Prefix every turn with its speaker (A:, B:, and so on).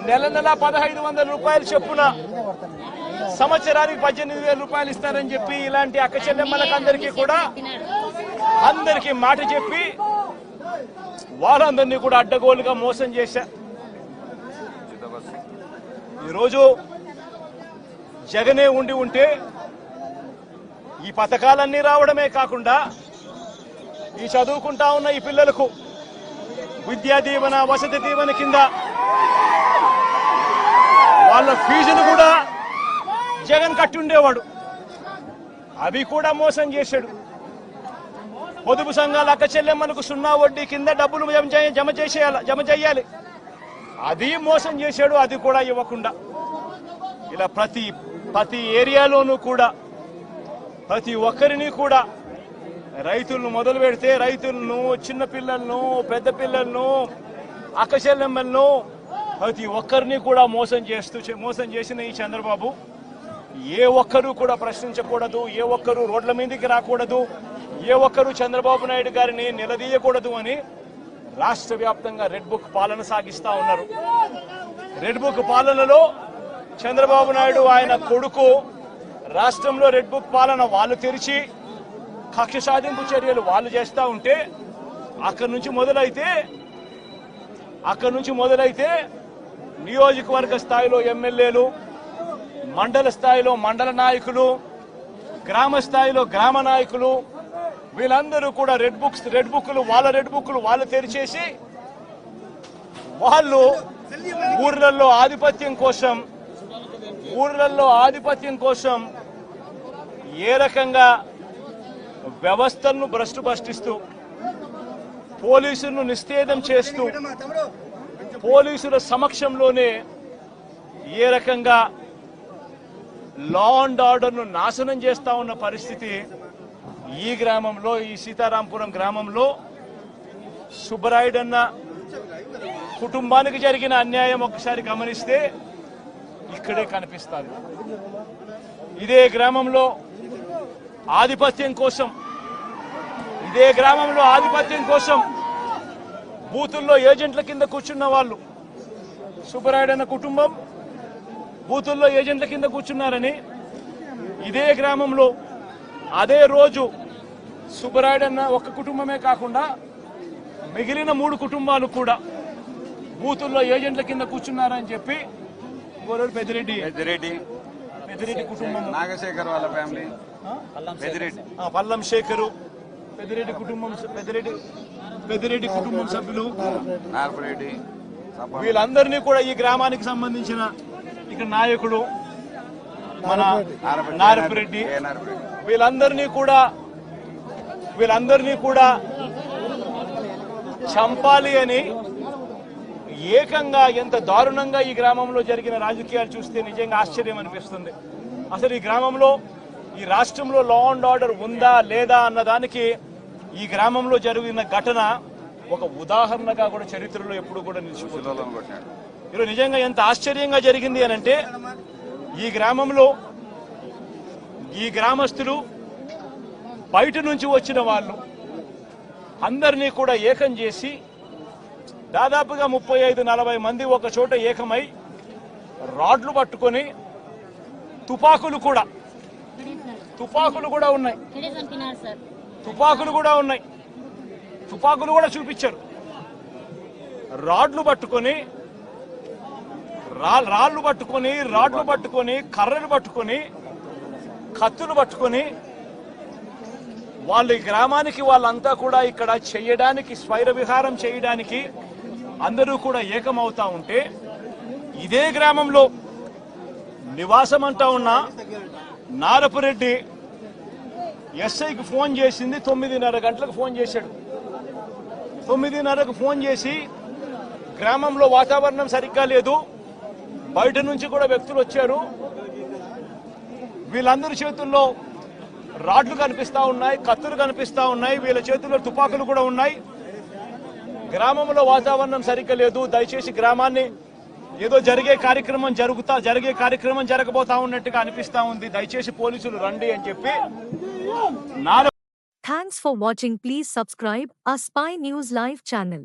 A: నెల 1500 రూపాయలు చొప్పున సంవత్సరానికి 18,000 రూపాయలు ఇస్తారని చెప్పి ఇలాంటి అక్క చెల్లెమ్మలకు అందరికీ మాట చెప్పి వాళ్ళందరినీ కూడా అడ్డగోలుగా మోసం చేశారు. ఈరోజు జగనే ఉంటే ఈ పథకాలన్నీ రావడమే కాకుండా ఈ చదువుకుంటా ఉన్న ఈ పిల్లలకు విద్యా దీవెన, వసతి దీవెన కింద వాళ్ళ ఫీజులు కూడా జగన్ కట్టి ఉండేవాడు. అవి కూడా మోసం చేశాడు. పొదుపు సంఘాల అక్క చెల్లెమ్మలకు 0 వడ్డీ కింద డబ్బులు జమ చేయాలి, అది మోసం చేశాడు. అది కూడా ఇవ్వకుండా ఇలా ప్రతి ఏరియాలోనూ కూడా ప్రతి ఒక్కరిని కూడా రైతులను మొదలు పెడితే రైతులను, చిన్న పిల్లలను, పెద్ద పిల్లలను, అక్క చెల్లెమ్మలను ప్రతి ఒక్కరిని కూడా మోసం చేసిన ఈ చంద్రబాబు ఏ ఒక్కరూ కూడా ప్రశ్నించకూడదు, ఏ ఒక్కరూ రోడ్ల మీదకి రాకూడదు, ఏ ఒక్కరూ చంద్రబాబు నాయుడు గారిని నిలదీయకూడదు అని రాష్ట్ర వ్యాప్తంగా రెడ్ బుక్ పాలన సాగిస్తా ఉన్నారు. రెడ్ బుక్ పాలనలో చంద్రబాబు నాయుడు ఆయన కొడుకు రాష్ట్రంలో రెడ్ బుక్ పాలన వాళ్ళు తెరిచి కక్ష సాధింపు చర్యలు వాళ్ళు చేస్తా ఉంటే అక్కడి నుంచి మొదలైతే నియోజకవర్గ స్థాయిలో ఎమ్మెల్యేలు, మండల స్థాయిలో మండల నాయకులు, గ్రామ స్థాయిలో గ్రామ నాయకులు వీళ్ళందరూ కూడా రెడ్ బుక్లు వాళ్ళు తెరిచేసి వాళ్ళు ఊర్లలో ఆధిపత్యం కోసం ఏ రకంగా వ్యవస్థలను భ్రష్టుపట్టిస్తూ పోలీసులను నిస్తేదం చేస్తూ పోలీసుల సమక్షంలోనే ఏ రకంగా లా అండ్ ఆర్డర్ను నాశనం చేస్తా ఉన్న పరిస్థితి ఈ గ్రామంలో, ఈ సీతారాంపురం గ్రామంలో సుబ్బరాయుడన్న కుటుంబానికి జరిగిన అన్యాయం ఒకసారి గమనిస్తే ఇక్కడే కనిపిస్తుంది. ఇదే గ్రామంలో ఆధిపత్యం కోసం బూతుల్లో ఏజెంట్ల కింద కూర్చున్న వాళ్ళు, సుబ్బరాయుడన్న కుటుంబం బూతుల్లో ఏజెంట్ల కింద కూర్చున్నారని ఇదే గ్రామంలో అదే రోజు సుబ్బరాయుడన్న ఒక్క కుటుంబమే కాకుండా మిగిలిన 3 కుటుంబాలు కూడా బూతుల్లో ఏజెంట్ల కింద కూర్చున్నారని చెప్పి పెద్దిరెడ్డి కుటుంబం,
B: నాగశేఖర్ వాళ్ళ ఫ్యామిలీ,
A: పల్లం శేఖరు, పెద్దిరెడ్డి కుటుంబం సభ్యులు, వీళ్ళందరినీ కూడా ఈ గ్రామానికి సంబంధించిన ఇక్కడ నాయకుడు మన నారపురెడ్డి వీళ్ళందరినీ కూడా చంపాలి అని ఏకంగా ఎంత దారుణంగా ఈ గ్రామంలో జరిగిన రాజకీయాలు చూస్తే నిజంగా ఆశ్చర్యం అనిపిస్తుంది. అసలు ఈ గ్రామంలో, ఈ రాష్ట్రంలో లా అండ్ ఆర్డర్ ఉందా లేదా అన్నదానికి ఈ గ్రామంలో జరిగిన ఘటన ఒక ఉదాహరణగా కూడా చరిత్రలో ఎప్పుడు కూడా నిలిచిపోతుంది. ఈరోజు నిజంగా ఎంత ఆశ్చర్యంగా జరిగింది అనంటే ఈ గ్రామంలో ఈ గ్రామస్తులు, బయట నుంచి వచ్చిన వాళ్ళు అందరినీ కూడా ఏకం చేసి దాదాపుగా 35-40 మంది ఒక చోట ఏకమై రాడ్లు పట్టుకొని తుపాకులు కూడా ఉన్నాయి, తుపాకులు కూడా చూపించారు. రాడ్లు పట్టుకొని కర్రలు పట్టుకొని కత్తులు పట్టుకొని వాళ్ళు ఈ గ్రామానికి వాళ్ళంతా కూడా ఇక్కడ చేయడానికి, స్వైర విహారం చేయడానికి అందరూ కూడా ఏకమవుతా ఉంటే ఇదే గ్రామంలో నివాసం అంటా ఉన్న నారపురెడ్డి ఎస్ఐకి ఫోన్ చేసింది 9:30 గంటలకు ఫోన్ చేశాడు. 9:30కు ఫోన్ చేసి గ్రామంలో వాతావరణం సరిగ్గా లేదు, బయట నుంచి కూడా వ్యక్తులు వచ్చారు, వీళ్ళందరి చేతుల్లో రాడ్లు కనిపిస్తా ఉన్నాయి, కత్తులు కనిపిస్తా ఉన్నాయి, వీళ్ళ చేతుల్లో తుపాకులు కూడా ఉన్నాయి, గ్రామంలో వాతావరణం సరిగ్గా లేదు, దయచేసి గ్రామాన్ని ఏదో జరిగే కార్యక్రమం జరగబోతా ఉన్నట్టుగా అనిపిస్తా ఉంది, దయచేసి పోలీసులు రండి అని చెప్పి
C: Thanks for watching. Please subscribe our Spy News Live channel.